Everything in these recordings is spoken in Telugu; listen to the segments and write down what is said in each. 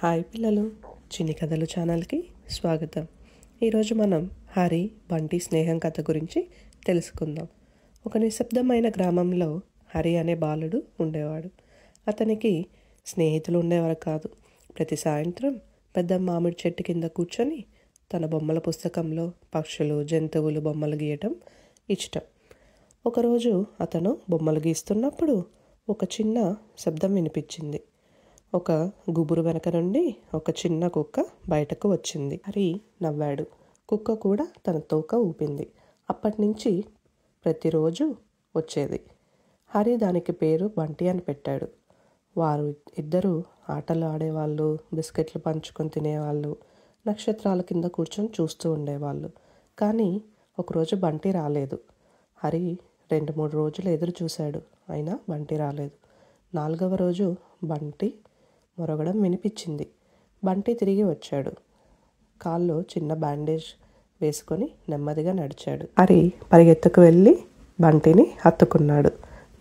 హాయ్ పిల్లలు, చిన్ని కథలు ఛానల్కి స్వాగతం. ఈరోజు మనం హరి బంటి స్నేహం కథ గురించి తెలుసుకుందాం. ఒక నిశ్శబ్దమైన గ్రామంలో హరి అనే బాలుడు ఉండేవాడు. అతనికి స్నేహితులు ఉండేవారు కాదు. ప్రతి సాయంత్రం పెద్ద మామిడి చెట్టు కింద కూర్చొని తన బొమ్మల పుస్తకంలో పక్షులు, జంతువులు బొమ్మలు గీయటం ఇష్టం. ఒకరోజు అతను బొమ్మలు గీస్తున్నప్పుడు ఒక చిన్న శబ్దం వినిపించింది. ఒక గుబురు వెనక నుండి ఒక చిన్న కుక్క బయటకు వచ్చింది. హరి నవ్వాడు. కుక్క కూడా తన తోక ఊపింది. అప్పటి నుంచి ప్రతిరోజు వచ్చేది. హరి దానికి పేరు బంటి అని పెట్టాడు. వారు ఇద్దరు ఆటలు ఆడేవాళ్ళు, బిస్కెట్లు పంచుకొని తినేవాళ్ళు, నక్షత్రాల కింద కూర్చొని చూస్తూ ఉండేవాళ్ళు. కానీ ఒకరోజు బంటి రాలేదు. హరి 2-3 రోజులు ఎదురు చూశాడు. అయినా బంటి రాలేదు. 4వ రోజు బంటి మొరగడం వినిపించింది. బంటి తిరిగి వచ్చాడు. కాల్లో చిన్న బ్యాండేజ్ వేసుకొని నెమ్మదిగా నడిచాడు. హరి పరిగెత్తుకు వెళ్ళి బంటిని హత్తుకున్నాడు.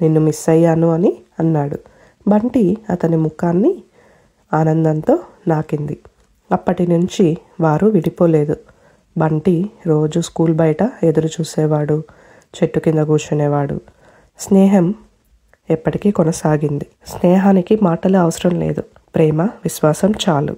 నిన్ను మిస్ అయ్యాను అని అన్నాడు. బంటి అతని ముఖాన్ని ఆనందంతో నాకింది. అప్పటి నుంచి వారు విడిపోలేదు. బంటి రోజు స్కూల్ బయట ఎదురు చూసేవాడు, చెట్టు కింద కూర్చునేవాడు. స్నేహం ఎప్పటికీ కొనసాగింది. స్నేహానికి మాటలు అవసరం లేదు, ప్రేమ, విశ్వాసం చాలు.